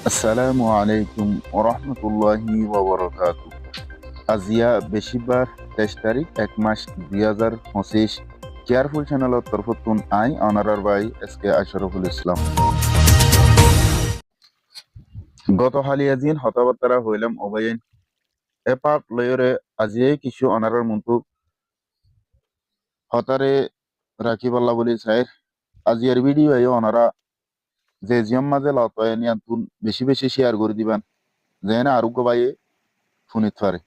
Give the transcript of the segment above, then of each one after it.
আসসালামু আলাইকুম ওরহমতুল্লাহি ওবরাকাতু। আজিয়া বেশিবার 23 তারিখ 1 মাস 2025 কেয়ারফুল চ্যানেলের তরফতুন I অনারার by SK Ashraful Islam. গত হালিয়াজিন হতাবার্তারা হইলাম অবাইন এপার লয়রে আজিয়াই কিছু অনারার মন্তু হতারে রাখিবাল্লা বলি চাই আজিয়ার ভিডিও এ অনারা যে জিয়ম মাঝে লতয় নিয়ান্তুন বেশি বেশি শেয়ার করে দিবেন যেন আরোগ্য বাইয়ে শুনিত পারে।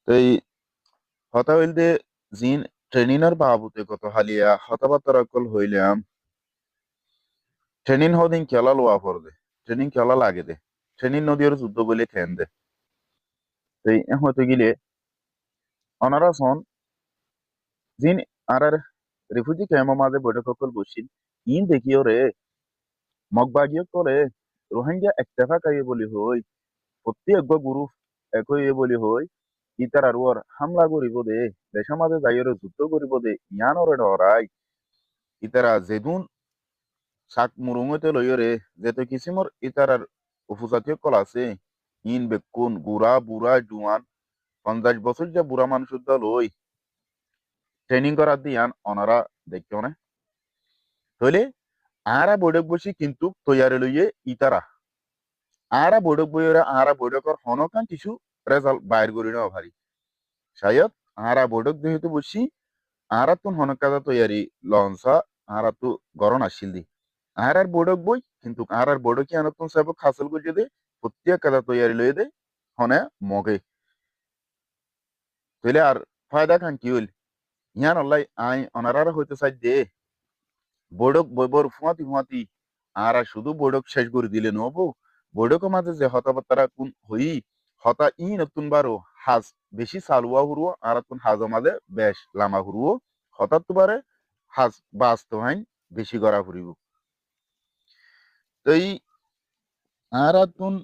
তো এই হতা হইলদে জিন ট্রেনিনার বাবুতে কত হালিয়া হতাবার্তার অকল হইলাম ট্রেনিন হদিন খেলা লোয়া পড়দে ট্রেনিং খেলা লাগে দে ট্রেনিং নদীর যুদ্ধ বলে খেন দে এই হতে গিলে অনারা সন জিন আর রিফিউজি ক্যাম্প মাঝে বৈঠক সকল বসিন ইন দেখিও রে মগবাগিও করে রোহিঙ্গা একতেফা কাইয়ে বলি হই প্রতি এক গুরু একই বলি হই ইতার আর ওর হামলা করিব দে দেশের মাঝে যাইরে যুদ্ধ করিব দে ইয়ান ওরে ডরাই ইতারা যেদুন শাক মুরুঙতে লইরে যেতে কিসিমর ইতারার উপজাতীয় কল আছে ইন বেকুন গুড়া বুড়া জুয়ান 50 বছর যে বুড়া মানুষ লই ট্রেনিং করার দিয়ান অনারা দেখতো না হইলে আরা বৈঠক বসি কিন্তু তৈয়ারে লইয়ে ইতারা আরা বৈঠক বইয়েরা আরা বৈঠকর হনকান কিছু রেজাল্ট বাইর করি না ভারি শায়দ আরা বৈঠক যেহেতু বসি আরা তুন হনকাদা তৈয়ারি লঞ্চা আরা তো গরণ আসিল দি আর বৈঠক বই কিন্তু আর বৈঠক আনতুন সাহেব খাসল গুজে দে প্রত্যেক কাদা তৈয়ারি লইয়ে দে হনে মগে তইলে আর ফায়দা খান কি হইল ইয়ান অল্লাই আই অনারারা হইতে চাই দে বৈঠক বইবর ফুয়াতি ফুয়াতি আর শুধু বৈঠক শেষ করে দিলে নবো বৈঠকের মাঝে যে হতাবার্তারা কোন হই হতা ই নতুন বারো হাজ বেশি চালুয়া হুরুও আর তুন হাজর মাঝে বেশ লামা হুরুও হঠাৎ তোবারে হাজ বাঁচতে হাইন বেশি করা ফুরিব তো এই আর তুন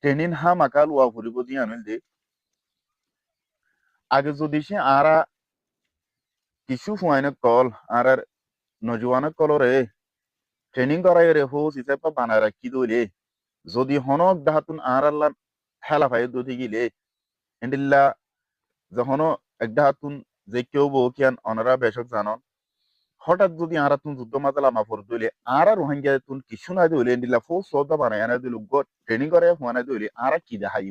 ট্রেনিং হা মাকা লুয়া ফুরিব দিয়ে আনিল দে আগে যদি সে আরা কিছু ফুয়াইনে কল আর নজওয়ানে কলরে ট্রেনিং করাই রে হো হিসাবে বানায় রাখি দইলে যদি হনক দাহাতুন আর আল্লাহ হেলা ভাই দধি গিলে এন্ডিল্লা যখন একটা হাতুন যে কেউ বউ কিয়ান অনারা বেশক জানন হঠাৎ যদি আর তুন যুদ্ধ মাতালা মাফর দইলে আর রোহিঙ্গা তুন কিছু না দইলে এন্ডিল্লা ফো সদা বানায় না দিল গো ট্রেনিং করে হুয়ানা দইলে আর কি দেখাই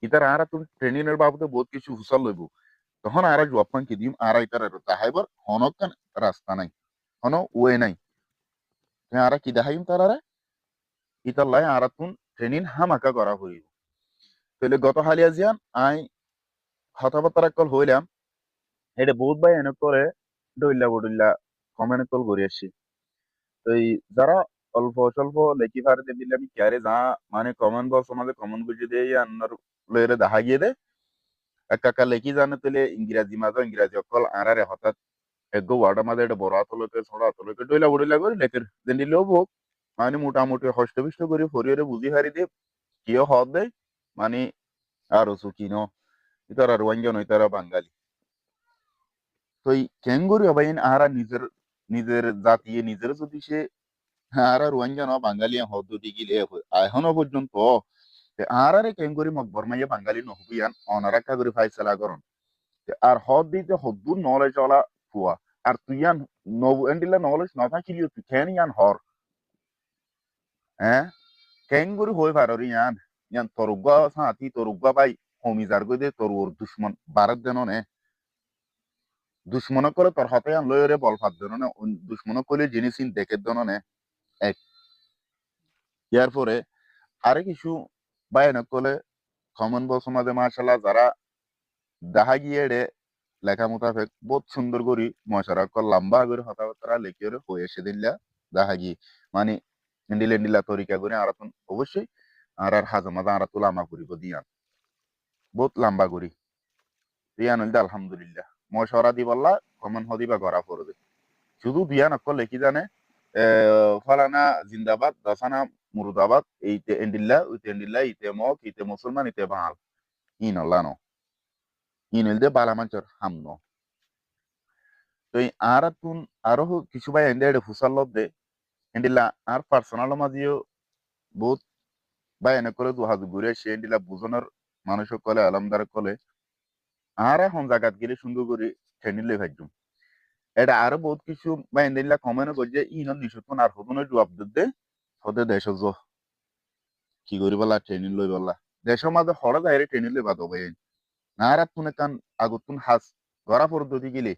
ইতার আর তুন ট্রেনিং এর বাবদে বহুত কিছু হুসাল লইব তখন আর জবাব পান কি দিম আর ইতার তাহাইবার হনক কান রাস্তা নাই হন ওয়ে নাই আর কি দেখাইম তারারে ইতার লাই আর তুন ট্রেনিং হামাকা করা হইব তাহলে গত হালিয়া জিয়ান আই কথাবার্তা কল হইলাম এটা বহুত ভাই এনে করে ডইল্লা বডইল্লা কমেন্ট কল করি আসছি তো এই যারা অল্প স্বল্প লেখি ফারে দিলে আমি ক্যারে যা মানে কমেন্ট বক্স আমাদের কমেন্ট বুঝে দিয়ে আন্নার লয়েরে দেখা গিয়ে দে একা একা লেখি জানে তাহলে ইংরাজি মাঝে ইংরাজি অকল আরারে হঠাৎ এগো ওয়ার্ডের মাঝে এটা বড় আতলকে ছোট আতলকে ডইলা বডইলা করে লেখের দেন দিলেও হোক মানে মোটামুটি হষ্টবিষ্ট করে ফরিয়রে বুঝি হারি দিয়ে কিয় হদ দেয় মানে আরো সুখী ন ইতারা রোয়াঙ্গা নয় তারা বাঙালি তো এই ক্যাঙ্গুরি অবাইন আরা নিজের নিজের জাতি নিজের যদি সে আরা রোহিঙ্গা ন বাঙালি হদ্দুদি গিলে এখনো পর্যন্ত আরারে ক্যাঙ্গুরি মকবর মাইয়া বাঙালি নহবিয়ান অনারা কাগরি ফাইসলা করন আর হদ দিতে হদ্দুর নলে চলা ফুয়া আর তুই ইয়ান নব এন্ডিলা নলেজ না থাকিলিও তুই কেন ইয়ান হর হ্যাঁ ক্যাঙ্গুরি হই পারি ইয়ান ইয়ান তরুগা সাথী তরুগা পাই হমিজার গই দে তোর ওর দুশ্মন ভারত দেন নে দুশ্মন করে তোর হাতে আন লয়রে বল ফাদ দেন নে দুশ্মন কইলে জিনিস দেখে দেন নে এক ইয়ার পরে আরে কিছু বায়ানক কলে কমন বক্স মাঝে মার্শাল্লাহ যারা দেখা গিয়ে রে লেখা মোতাবেক বহুত সুন্দর করি মশারা কল লম্বা করে হতাবার্তা লেখে রে হয়ে এসে দিল্লা দেখা গিয়ে মানে এন্ডিলা এন্ডিলা তরিকা করে আর অবশ্যই আর হাজমা আর তুলামা করিব দিয়ান বহুত লম্বা করি দিয়ান হইলে আলহামদুলিল্লাহ মশারা দি বললা কমন হদিবা করা পড়বে শুধু বিয়ান অকল লেখি জানে ফলানা জিন্দাবাদ দসানা মুরুদাবাদ এইতে এন্ডিল্লা উইতে এন্ডিল্লা ইতে মক ইতে মুসলমান ইতে বাঙাল ইন আল্লাহ ইন হইলদে বালামাঞ্চর হামন তো এই আর তুন আরো কিছু ভাই এন্ডে ফুসাল দে এন্ডিলা আর পার্সোনাল মাঝিও বহুত বা এনে করে দু হাত ঘুরে সে এন্ডিলা বুঝনের মানুষ কলে আলমদার কলে আর এখন জায়গাত গেলে সুন্দর করে ট্রেনিং লই ভাজুম এটা আরো বহুত কিছু বা এন্ডিলা কমেন্ট করছে ইনন নিশুতন আর হদনের জবাব দিতে হতে দেশ কি করি বলা ট্রেনিং লই বলা দেশের মাঝে হরা যাই ট্রেনিং লই বাদ ভাই নারা তুনে কান আগুতুন হাস গড়া পদ্ধতি গেলে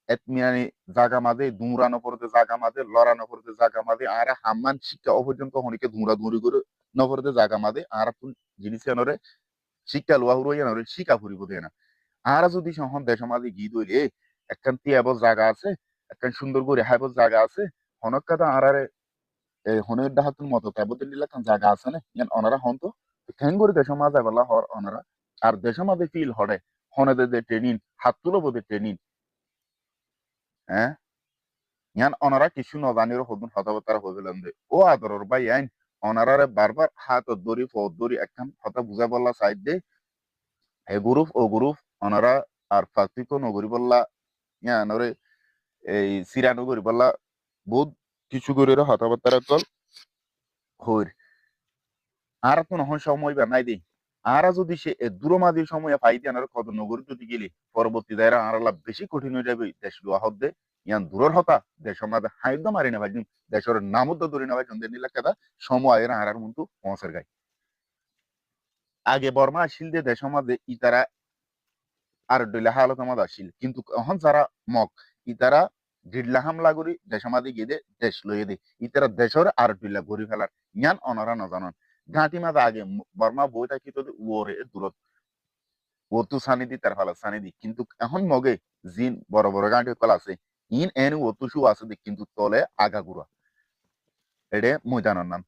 এতমিয়ানি জাগা মাঝে দুমরানো পড়তে জাগা মাঝে লড়ানো পড়তে জাগা মাঝে আর হাম্মান শিক্ষা অপর্যন্ত হনিকে ধুমরা ধুরি করে নপড়তে জাগা মাঝে আর তুন জিনিস আনরে শিক্ষা লোয়া হুরো আনরে শিকা ফুরিব দেয় না আর যদি সহন দেশ মাঝে গিয়ে দইলে একখান তিয়াব জায়গা আছে একখান সুন্দর করে হাইব জায়গা আছে হনক কাদা আর হনের ডাহাতুন মতো তাইবতে নিলে কান জায়গা আছে না ইয়ান অনারা হন তো ঠ্যাং করে দেশ মাঝে বলা হর অনারা আর দেশ মাঝে ফিল হরে হনে দে ট্রেনিং হাত তুলো বোধে ট্রেনিং হ্যাঁ ইয়ান অনারা কিছু নজানির হদুন হতাবতারা হইলাম দে ও আদরর বাই আইন অনারারে বারবার হাত দড়ি ফদ দড়ি একখান হতা বুঝা বললা সাইড দে হে গ্রুপ ও গ্রুপ অনারা আর ফাতিকো নগরি বললা ইয়ানরে এই সিরা নগরি বললা বহুত কিছু করে হতাবতারা কল হইর আর তো নহন সময় বা নাই দেই আরা যদি সে দূরমাদির সময় পাইতে আনার কত নগর যদি গেলে পরবর্তী দায়রা আরালা বেশি কঠিন হয়ে যাবে দেশ লোয়া হদ্দে ইয়ান দূরের হতা দেশ মাঝে হাইদ্য মারি না ভাজুন দেশের নামুদ্দ ধরে না ভাজুন দেন নিলাকাদা সময়ের আরার মতো পৌঁছার গাই আগে বর্মা আসিল দে দেশ মাঝে ইতারা আর ডইলা হালত আমাদের আসিল কিন্তু এখন যারা মক ইতারা ডিডলা হামলা করি দেশ মাঝে গিয়ে দে দেশ লইয়ে দে ইতারা দেশের আর ডইলা গড়ি ফেলার ইয়ান অনারা নজানন ঘাঁটি মাঝে আগে বর্মা বই থাকি তো ওরে দূরত ও তো সানি দি তার ফালা সানি দি কিন্তু এখন মগে জিন বড় বড় গাঁটি কল আছে ইন এন ও তো শু আছে দি কিন্তু তলে আগা গুড়া এডে ময়দানের নাম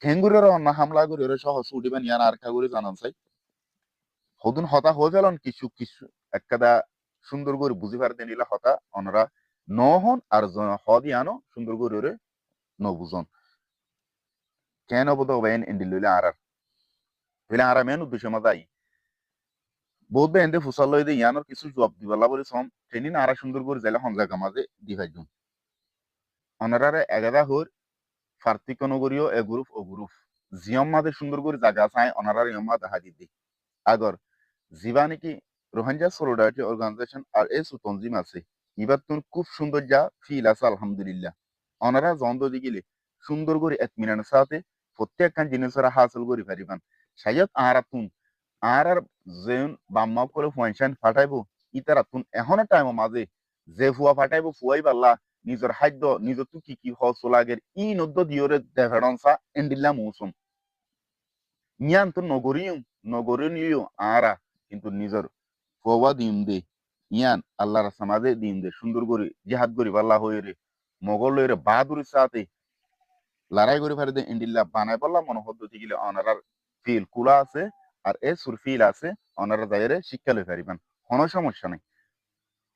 ঠেঙ্গুরের অন্য হামলা করে সহ ছুটিবেন ইয়ান আর খাগুড়ি জানান চাই হদুন হতা হয়ে ফেলন কিছু কিছু একটা সুন্দর করে বুঝি পারতে নিলে হতা অনরা নহন আর হদি আনো সুন্দর করে নবুজন কেন বোধ বেন এন্ডিল লইলে আর আর মেন উদ্দেশ্য মাঝাই বহুত বে এন্ডে ফুসাল লই দে ইয়ানোর কিছু জবাব দিবালা বলে সম ট্রেনিং আর সুন্দর করে যাইলে হন জায়গা মাঝে দিভাইজুন অনারারে এগাদা হর ফার্তিক নগরীয় এ গ্রুপ ও গ্রুপ জিয়ম মাঝে সুন্দর করে জায়গা চাই অনারার ইয়মা দেখা দিদি আগর জিবা নাকি রোহিঙ্গা সলিডারিটি অর্গানাইজেশন আর এস তনজিম আছে এবার তুন খুব সুন্দর যা ফিল আছে আলহামদুলিল্লাহ অনারা জন্দ দিগিলে সুন্দর করে এতমিনানের সাথে প্রত্যেকখান জিনিসের হাসিল করে পারিবান সাইয়দ আর তুন আর যেন বাম্মা করে ফুয়াইশান ফাটাইবো ইতারা তুন এখনো টাইম মাঝে যে ফুয়া ফাটাইবো ফুয়াই পাল্লা নিজের খাদ্য নিজের তু কি কি হস লাগের ই নদ্য দিয়রে দেভেডনসা এন্ডিল্লা মৌসুম নিয়ান তো নগরীয় আরা কিন্তু নিজের ফোয়া দিম দে ইয়ান আল্লাহর সমাজে দিম দে সুন্দর করে জিহাদ করি পাল্লা হয়ে রে মোগল রে বাহাদুরের সাথে লড়াই করে ফেলে দে ইন্ডিল্লা বানাই পারলাম মনে পদ্ধতি গেলে অনারার ফিল কুলা আছে আর এ সুর ফিল আছে অনারা যাইরে শিক্ষা লই পারিবেন কোনো সমস্যা নাই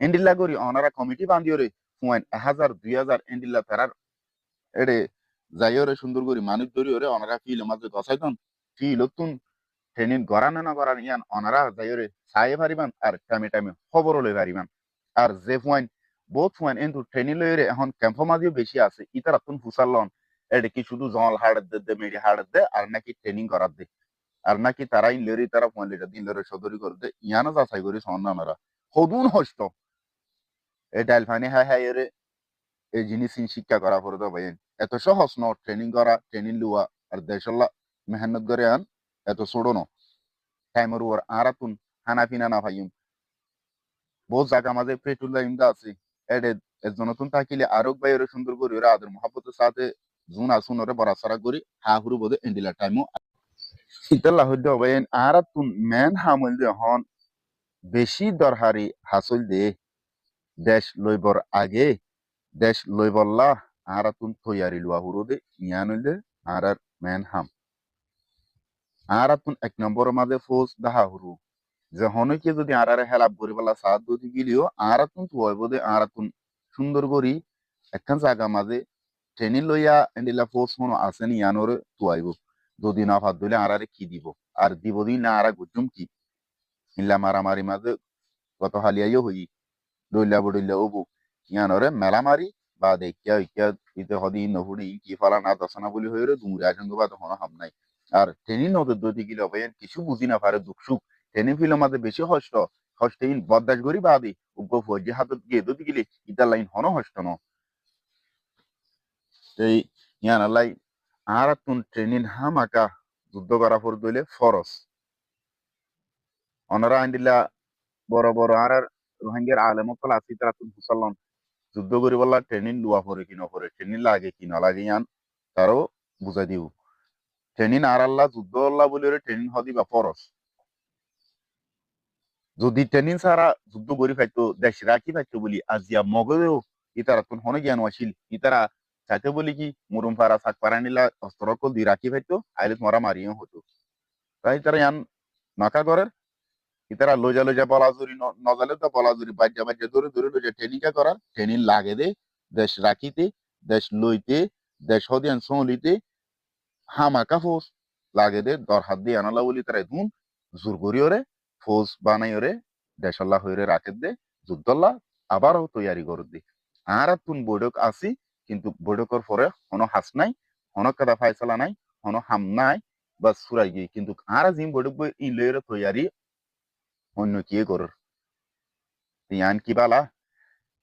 ইন্ডিল্লা করি অনারা কমিটি বান্ধিও রে ফুয়াইন 1000 2000 ইন্ডিল্লা তারার এড়ে যাইও রে সুন্দর করে মানুষ ধরিও রে অনারা ফিল মাঝে গছাইতন ফিল তুন ট্রেনিং গড়ানো না গড়ান ইয়ান অনারা যাইরে চাই পারিবান আর টাইমে টাইমে খবরও লই পারিবান আর যে ফুয়াইন বহুত ফুয়াইন কিন্তু ট্রেনিং লইরে এখন ক্যাম্প মাঝেও বেশি আছে ইতারা তুন ফুসাল লন এটা কি শুধু জল হাড় দে মেরি হাড় দে আর নাকি ট্রেনিং করার দে আর নাকি তারা ইনলেরি তারা ফুয়াইন লিটা দিন লরে সদরি করে দে ইয়ানো যাচাই করি সন্নানরা হদুন হস্ত এই ডাইল ফানি হাই হাই এরে এই জিনিস শিক্ষা করা পড়ে তো ভাই এত সহজ ন ট্রেনিং করা ট্রেনিং লওয়া আর দেশলা মেহনত করে আন এত ছোড়ো ন টাইমের উপর আরাতুন হানা ফিনা না ভাইম বহুত জায়গা মাঝে পেট্রোল লাইনটা আছে এডে একজন নতুন থাকিলে আরোগ বাইরে সুন্দর করে ওরা আদর মহাপতের সাথে জুন আসুন ওরে বড় সারা করি হা হুরু বোধে এন্ডিলা টাইমও ইতাল্লাহ হইতে হবে আরাতুন মেন হামল দে হন বেশি দরহারি হাসল দে দেশ লইবর আগে দেশ লইবল্লা আরাতুন তৈয়ারি লুয়া হুরু দে ইয়ান দে আরার মেন হাম আরাতুন এক নম্বর মাঝে ফোর্স দাহা হুরু যে হনকে যদি আরারে হেলাপ করি বলা সাহায্য যদি গিলিও আরাতুন তো হইব দে আরাতুন সুন্দর করি একখান জায়গা মাঝে ট্রেনিং লইয়া এন্ডিলা ফোর্স মনো আসেনি ইয়ানোরে তুয়াইব যদি না ভাত দিলে আরারে কি দিব আর দিব দিন না আরা গুজুম কি ইল্লা মারামারি মাঝে কত হালিয়াইও হই দইলা বডইলা ওবু ইয়ানোরে মেলা মারি বা দেখিয়া ইকিয়া ইতে হদি নহুড়ি কি ফালা না দশনা বলি হয়ে দুমুরে আসঙ্গ বা তখন হাম নাই আর ট্রেনিং নদের দতি গিলে হবে কিছু বুঝি না পারে দুঃখ সুখ ট্রেনিং ফিল আমাদের বেশি হষ্ট হস্টেইন বদাস গরি বাদি উগ্র ফৌজি হাতত গিয়ে দতি গিলে ইটা লাইন হন হষ্ট ন এই ইয়ান আলাই আর তুন ট্রেনিং হামাকা যুদ্ধ করা পর দইলে ফরস অনরা আইন্দিলা বড় বড় আর রোহিঙ্গার আলেমকল আসি তারা তুন হুসাল্লন যুদ্ধ করি বললা ট্রেনিং লুয়া পরে কি নপরে ট্রেনিং লাগে কি নালাগে ইয়ান তারও বুঝাই দিও ট্রেনিং আর আল্লাহ যুদ্ধ আল্লাহ বলি ট্রেনিং হদি বা ফরস যদি ট্রেনিং সারা যুদ্ধ করি ফাইতো দেশ রাখি ফাইতো বলি আজিয়া মগদেও ইতারা তুন হনে জ্ঞান আসিল ইতারা চাইতে বলি কি মুরুম পারা সাক পারা নিলা অস্ত্রকল দি রাখি ফাইতো আইলে মরা মারিও হতো তাই তারা ইয়ান নাকা করে ইতারা লোজা লোজা বলাজুরি নজালে তো বলাজুরি বাজ্যা বাজ্যা ধরে ধরে লোজা ট্রেনিংটা করার ট্রেনিং লাগে দে দেশ রাখিতে দেশ লইতে দেশ হদিয়ান সলিতে হামাকা ফোস লাগে দে দর হাত দিয়ে আনালা বলি তারা দুন জোর করি ওরে ফোস বানাই ওরে দেশাল্লাহ হইরে রাখে দে যুদ্ধল্লাহ আবারও তৈয়ারি করে দে আর তুন বৈঠক আসি কিন্তু বৈঠকের পরে কোনো হাস নাই কোনো কাদা ফাইসলা নাই কোনো হাম নাই বা সুরাই গিয়ে কিন্তু আর জিম বৈঠক ই লইরে তৈয়ারি অন্য কি করার ইয়ান কি বালা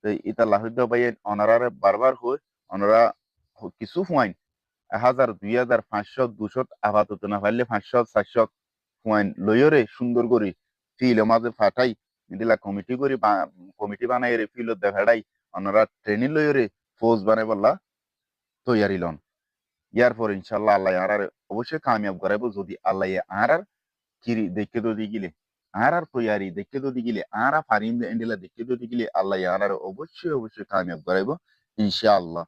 তো ইতা লাহুদ্দ ভাই অনারারে বারবার হই অনারা কিছু পয়েন্ট 1000 2000 500 200 আপাতত না পারলে 500 400 পয়েন্ট লইরে সুন্দর করে ফিল মাঝে ফাটাই ইদিলা কমিটি করে কমিটি বানাই রে ফিল দেখাড়াই অনারা ট্রেনিং লইরে ফৌজ বানাই বললা তৈয়ারি লন ইয়ার পর ইনশাল্লাহ আল্লাহ আর অবশ্যই কামিয়াব করাইবো যদি আল্লাহ আর কিরি দেখে তো দিগিলে আর তৈয়ারি দেখে তো দিগিলে আর ফারিম এন্ডিলা দেখে তো দিগিলে আল্লাহ আর অবশ্যই অবশ্যই কামিয়াব করাইবো ইনশাআল্লাহ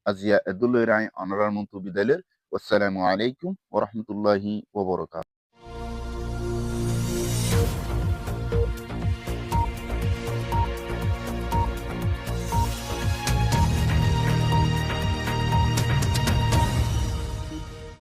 আজিয়া এদুল্লাহ রায় অনারার মন্তু বিদালের আসসালামু আলাইকুম ওয়া রাহমাতুল্লাহি ওয়া বারাকাতুহু